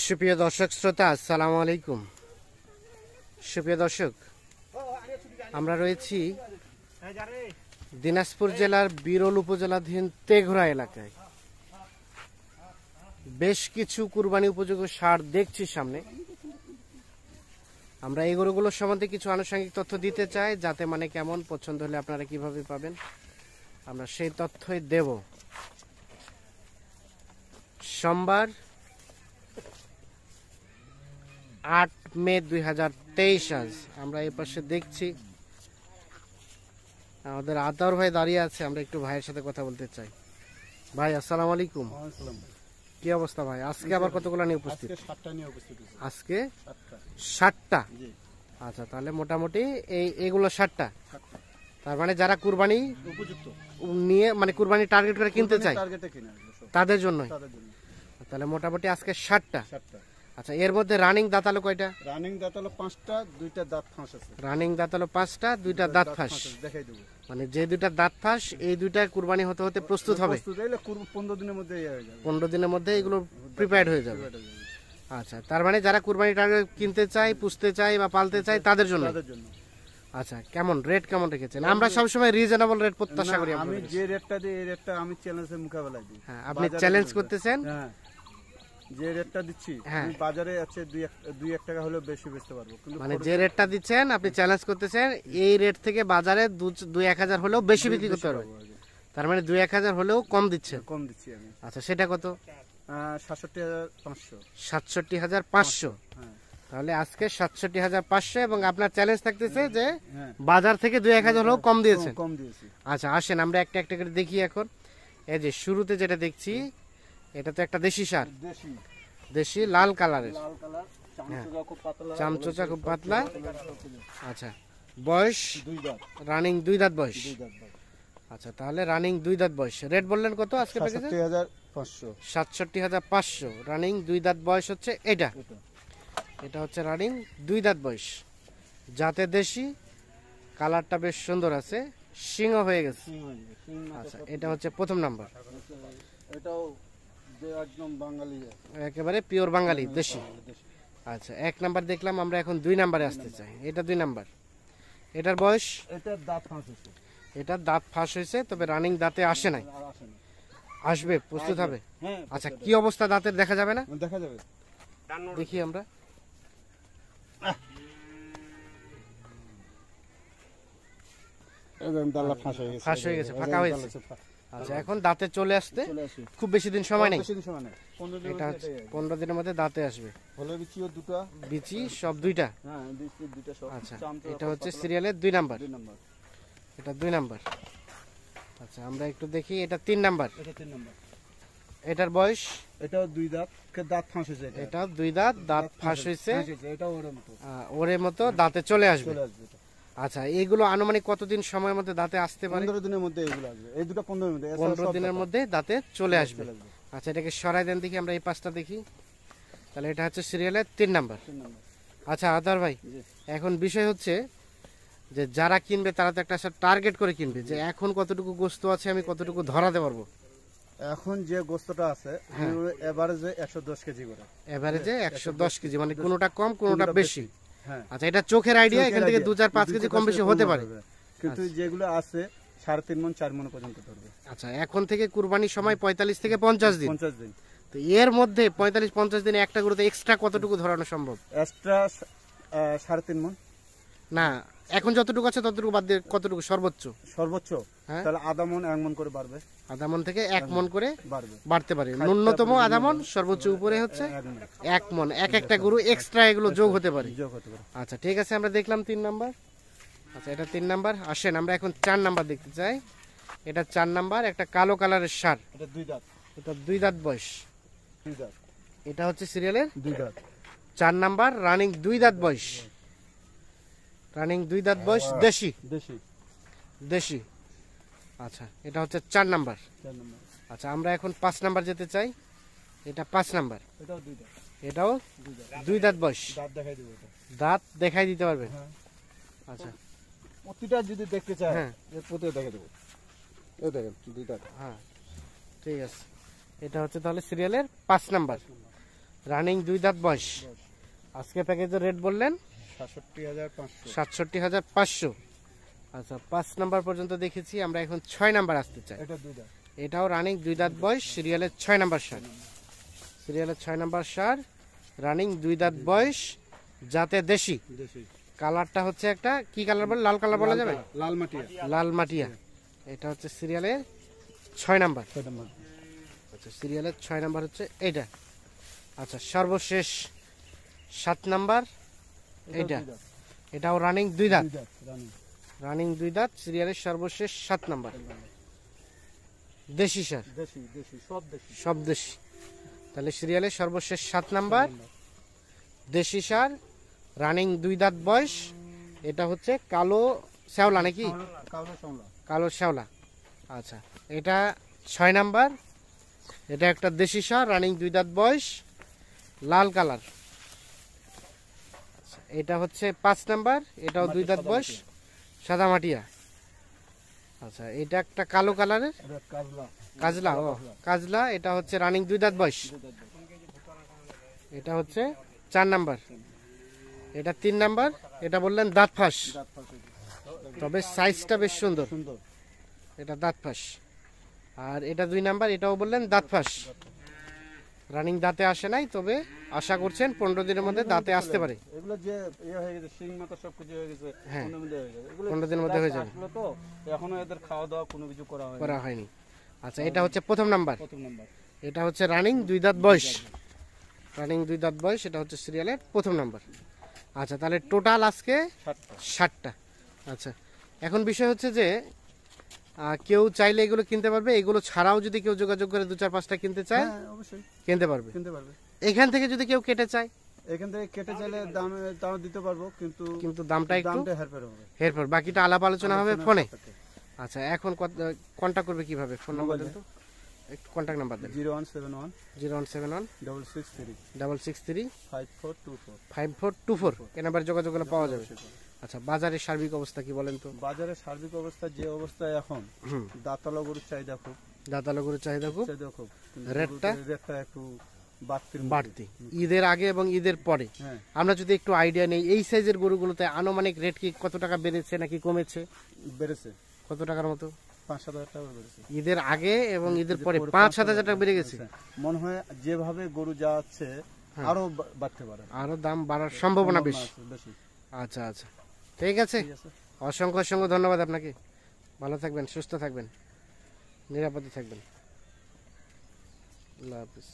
সুপ্রিয় দর্শক শ্রোতা, আসসালামু আলাইকুম। সুপ্রিয় দর্শক, আমরা রয়েছি দিনাজপুর জেলার বিরল উপজেলাধীন তেঘরা এলাকায়। বেশ কিছু কুরবানি উপযোগী ষাঁড় দেখছি সামনে। আমরা এই গরুগুলোর সম্বন্ধে কিছু আনুষঙ্গিক তথ্য দিতে চাই, যাতে মানে কেমন পছন্দ হলে আপনারা কিভাবে পাবেন আমরা সেই তথ্যই দেব। সোমবার 8 মে 2023 আজ আমরা এই পাশে দেখছি আমাদের আতাউর ভাই দাঁড়িয়ে আছে। আমরা একটু ভাইয়ের সাথে কথা বলতে চাই। ভাই আসসালামু আলাইকুম। কি অবস্থা ভাই? আজকে আবার কতগুলো নিয়ে উপস্থিত? আজকে 60টা। আচ্ছা, তাহলে মোটামুটি এইগুলো 60টা। তার মানে যারা কুরবানি উপযুক্ত নিয়ে মানে কুরবানি টার্গেট করে কিনতে চায় তাদের জন্য। তাহলে মোটামুটি আজকে 60টা। আচ্ছা, এর মধ্যে রানিং দাঁতালো কয়টা? রানিং দাঁতালো 5টা, 2টা দাঁত ফাঁস আছে। রানিং দাঁতালো 5টা, 2টা দাঁত ফাঁস। দেখাই দেব। মানে যে 2টা দাঁত ফাঁস, এই 2টা কুরবানি হতে হতে প্রস্তুত হবে। প্রস্তুত হইলে 15 দিনের মধ্যে হয়ে যাবে। 15 দিনের মধ্যে এগুলো প্রিপেয়ার্ড হয়ে যাবে। আচ্ছা, তার মানে যারা কুরবানি টার্গেট কিনতে চায়, পুষতে চায় বা পালতে চায় তাদের জন্য। আচ্ছা, কেমন রেট কেমন রেখেছেন? আমরা সব সময় রিজনেবল রেট প্রত্যাশা করি। আমি যে রেটটা দিই এই রেটটা আমি চ্যালেঞ্জের মোকাবেলায় দিই। হ্যাঁ, আপনি চ্যালেঞ্জ করতেছেন। হ্যাঁ, যে রেটটা দিচ্ছি আমি বাজারে আছে 2-1 টাকা হলেও বেশি বেচতে পারবো। মানে যে রেটটা দিচ্ছেন আপনি চ্যালেঞ্জ করতেছেন, এই রেট থেকে বাজারে 2-1 হলেও বেশি বিক্রি করতে পারবে। তার মানে 2-1 হলেও কম দিচ্ছেন। কম দিচ্ছি আমি। আচ্ছা, সেটা কত? ৬৭,৫০০। ৬৭,৫০০। তাহলে আজকে ৬৭,৫০০ এবং আপনার চ্যালেঞ্জ থাকতেছে যে বাজার থেকে 2-1 হলেও কম দিয়েছেন। কম দিয়েছি। আচ্ছা, আসেন আমরা একটা একটা করে দেখি। এখন এই যে শুরুতে যেটা দেখছি, এটা তো একটা দেশি ষাঁড়। দেশি লাল কালারের। চামচোচা খুব পাতলা। আচ্ছা, বয়স 2 দাঁত। রানিং 2 দাঁত বয়স। আচ্ছা, তাহলে রানিং 2 দাঁত বয়স। রেট বললেন কত আজকে প্যাকেজে? ৬৭,৫০০। ৬৭,৫০০। রানিং 2 দাঁত বয়স হচ্ছে এটা। এটা হচ্ছে রানিং 2 দাঁত বয়স। যাতে দেশি, কালারটা বেশ সুন্দর আছে, সিংহ হয়ে গেছে। আচ্ছা, এটা হচ্ছে প্রথম নাম্বার। এটাও যে একদম বাঙালি, একেবারে পিওর বাঙালি দেশি। আচ্ছা, 1 নাম্বার দেখলাম, আমরা এখন 2 নাম্বারে আসতে চাই। এটা 2 নাম্বার। এটার বয়স? এটার দাঁত ফাঁস হয়েছে। এটার দাঁত ফাঁস হয়েছে, তবে রানিং দাঁতে আসে নাই। আসবে, প্রস্তুত হবে। আচ্ছা, কি অবস্থা দাঁতের দেখা যাবে না? দেখা যাবে, দেখি আমরা। ফাঁস হয়ে গেছে, ফাঁকা হয়েছে। আচ্ছা, এখন দাঁতে চলে আসতে খুব বেশি দিন সময় নেই। এটা হচ্ছে 15 দিনের মধ্যে দাঁতে আসবে। বিচি সব 2টা। আচ্ছা, এটা হচ্ছে সিরিয়ালের 2 নাম্বার। এটা 2 নাম্বার। আচ্ছা, আমরা একটু দেখি। এটা 3 নাম্বার। এটার বয়স? এটাও 2 দাঁত, দাঁত ফাঁস হয়েছে। এটাও 2 দাঁত, দাঁত ফাঁস হয়েছে। ওরে মতো দাঁতে চলে আসবে। আচ্ছা, এইগুলো আনুমানিক কতদিন সময়ের মধ্যে দাঁতে আসতে পারে? 15 দিনের মধ্যে এগুলো আসবে। এই দুটো 15 দিনের মধ্যে দাঁতে চলে আসবে। আচ্ছা, এটাকে সরাই দেন দেখি, আমরা এই পাশটা দেখি। তাহলে এটা হচ্ছে সিরিয়ালের 3 নাম্বার। আচ্ছা আদার ভাই, এখন বিষয় হচ্ছে যে যারা কিনবে তারা তো একটা টার্গেট করে কিনবে যে এখন কতটুকু গোস্ত আছে, আমি কতটুকু ধরাতে পারবো। এখন যে গোস্তটা আছে এভারেজে 110 কেজি করে। এভারেজে 110 কেজি, মানে কোনোটা কম কোনোটা বেশি। আচ্ছা, এটা চোখের আইডিয়া, এখান থেকে 2-4-5 কেজি কম বেশি হতে পারে। কিন্তু যেগুলো আছে 3.5 মণ 4 মণ পর্যন্ত ধরবে। আচ্ছা, এখন থেকে কুরবানির সময় 45 থেকে 50 দিন। 50 দিন। তো এর মধ্যে 45-50 দিনে একটা গরুতে এক্সট্রা কতটুকু ধরানো সম্ভব? এক্সট্রা 3.5 মণ না, এখন যতটুকু আছে ততটুকু বাদ দিয়ে কতটুকু সর্বোচ্চ? সর্বোচ্চ তাহলে আধা মণ 1 মণ করে বাড়বে। আধা মণ থেকে 1 মণ করে বাড়তে পারে। ন্যূনতম আধা মণ, সর্বোচ্চ উপরে হচ্ছে 1 মণ। একটা গরু এক্সট্রা এগুলো যোগ হতে পারে। আচ্ছা, ঠিক আছে, আমরা দেখলাম 3 নাম্বার। আচ্ছা, এটা 3 নাম্বার। আসেন আমরা এখন 4 নাম্বার দেখতে চাই। এটা 4 নাম্বার, একটা কালো কালারের ষাঁড়। এটা 2 দাঁত। এটা 2 দাঁত বয়স। 2 দাঁত। এটা হচ্ছে সিরিয়ালের 2 দাঁত। 4 নাম্বার, রানিং 2 দাঁত বয়স। রানিং 2 দাঁত বয়স, দেশি। দেশি। আচ্ছা, এটা হচ্ছে 4 নাম্বার। আচ্ছা, আমরা এখন 5 নাম্বার যেতে চাই। এটা 5 নাম্বার। এটাও 2 দাঁত বয়স। দাঁত দেখাই দিতে পারবে? আচ্ছা, প্রতিটা যদি দেখতে চাই প্রতিটা দেখে দেবো। এই দেখেন 2 দাঁত। হ্যাঁ, ঠিক আছে। এটা হচ্ছে তাহলে সিরিয়ালের 5 নাম্বার। রানিং 2 দাঁত বয়স। আজকে প্যাকেজের রেট বললেন ৬৭,৫০০। ৬৭,৫০০। আচ্ছা 5 নাম্বার পর্যন্ত দেখেছি, আমরা এখন 6 নাম্বার আসতে চাই। এটা 2 দাঁত। এটাও রানিং 2 দাঁত বয়স, সিরিয়ালের 6 নাম্বার সার। সিরিয়ালের 6 নাম্বার সার, রানিং 2 দাঁত বয়স, জাতে দেশি। দেশি। কালারটা হচ্ছে একটা কি কালার বলে, লাল কালার বলা যাবে? লাল মাটিয়া। লাল মাটিয়া। এটা হচ্ছে সিরিয়ালের 6 নাম্বার। 6 নাম্বার। আচ্ছা সিরিয়ালের 6 নাম্বার হচ্ছে এটা। আচ্ছা সর্বশেষ 7 নাম্বার এইটা। এটাও রানিং 2 দাঁত। 2 দাঁত রানিং। রানিং 2 দাঁত, সিরিয়ালের সর্বশেষ 7 নাম্বার। দেশি স্যার, দেশি দেশি সব দেশি। সব দেশি। তাহলে সিরিয়ালের সর্বশেষ 7 নাম্বার দেশি সার, রানিং 2 দাঁত বয়স। এটা হচ্ছে কালো শ্যাওলা নাকি? কালো শ্যাওলা। কালো শ্যাওলা। আচ্ছা এটা 6 নাম্বার। এটা একটা দেশি সার, রানিং 2 দাঁত বয়স, লাল কালার। আচ্ছা, এটা হচ্ছে 5 নাম্বার। এটাও 2 দাঁত বয়স, সাদা মাটিয়া। আচ্ছা এটা একটা কালো কালারের এটা কাজলা। কাজলা। ও কাজলা। এটা হচ্ছে রানিং 2 দাঁত বয়স। এটা হচ্ছে 4 নাম্বার। এটা 3 নাম্বার। এটা বললেন দাঁত ফাঁস, দাঁত ফাঁসে। তবে সাইজটা বেশ সুন্দর। সুন্দর। এটা দাঁত ফাঁস। আর এটা 2 নাম্বার। এটাও বললেন দাঁত ফাঁস, রানিং দাঁতে আসে নাই, তবে আশা করছেন 15 দিনের মধ্যে দাঁতে আসতে পারে। এগুলো যে হয়ে গেছে, শিং মাথা সব কিছু হয়ে গেছে, হ্যাঁ 15 দিনে হয়ে যাবে। এগুলো 15 দিনের মধ্যে হয়ে যাবে। আসলো তো এখনো এদের খাওয়া দাওয়া কোনো কিছু করা হয়নি। আচ্ছা এটা হচ্ছে প্রথম নাম্বার। প্রথম নাম্বার। এটা হচ্ছে রানিং 2 দাঁত বয়স। রানিং 2 দাঁত বয়স। এটা হচ্ছে সিরিয়ালের প্রথম নাম্বার। আচ্ছা তাহলে টোটাল আজকে 60টা। আচ্ছা এখন বিষয় হচ্ছে যে কেউ চাইলে এগুলো কিনতে পারবে, এগুলো ছাড়াও যদি কেউ যোগাযোগ করে 2-4-5টা কিনতে চায় হ্যাঁ অবশ্যই কিনতে পারবে। কিনতে পারবে। এখান থেকে যদি কেউ কেটে চায়, এখান থেকে কেটে চাইলে দাম দিতে পারবো, কিন্তু দামটা একটু দামটা হেরফের হবে। এরপর বাকিটা আলাপ আলোচনা হবে ফোনে। আচ্ছা এখন কন্টাক্ট করবে কিভাবে? ফোন নাম্বার দেন তো, একটু কন্টাক্ট নাম্বার দেন। 0171 0171 663 663 5424। 5424 এই নাম্বারে যোগাযোগ করলে পাওয়া যাবে। আচ্ছা বাজারের সার্বিক অবস্থা কি বলেন তো? বাজারের সার্বিক অবস্থা যে অবস্থায় এখন, দাঁতালো গরুর চাহিদা খুব। দাঁতালো গরুর চাহিদা খুব। কিন্তু রেটটা একটু বাড়তি। ঈদের আগে এবং ঈদের পরে হ্যাঁ আমরা যদি একটু আইডিয়া নেই, এই সাইজের গরুগুলোতে আনুমানিক রেট কি কত টাকা বেড়েছে নাকি কমেছে? বেড়েছে। কত টাকার মতো? 5-7 হাজার টাকা বেড়েছে। ঈদের আগে এবং ঈদের পরে 5-7 হাজার টাকা বেড়ে গেছে। মনে হয় যেভাবে গরু যাচ্ছে আরো বাড়তে পারে, আরো দাম বাড়ার সম্ভাবনা বেশি। আচ্ছা আচ্ছা ঠিক আছে, অসংখ্য অসংখ্য ধন্যবাদ আপনাকে। ভালো থাকবেন, সুস্থ থাকবেন, নিরাপদে থাকবেন। আল্লাহ হাফিজ।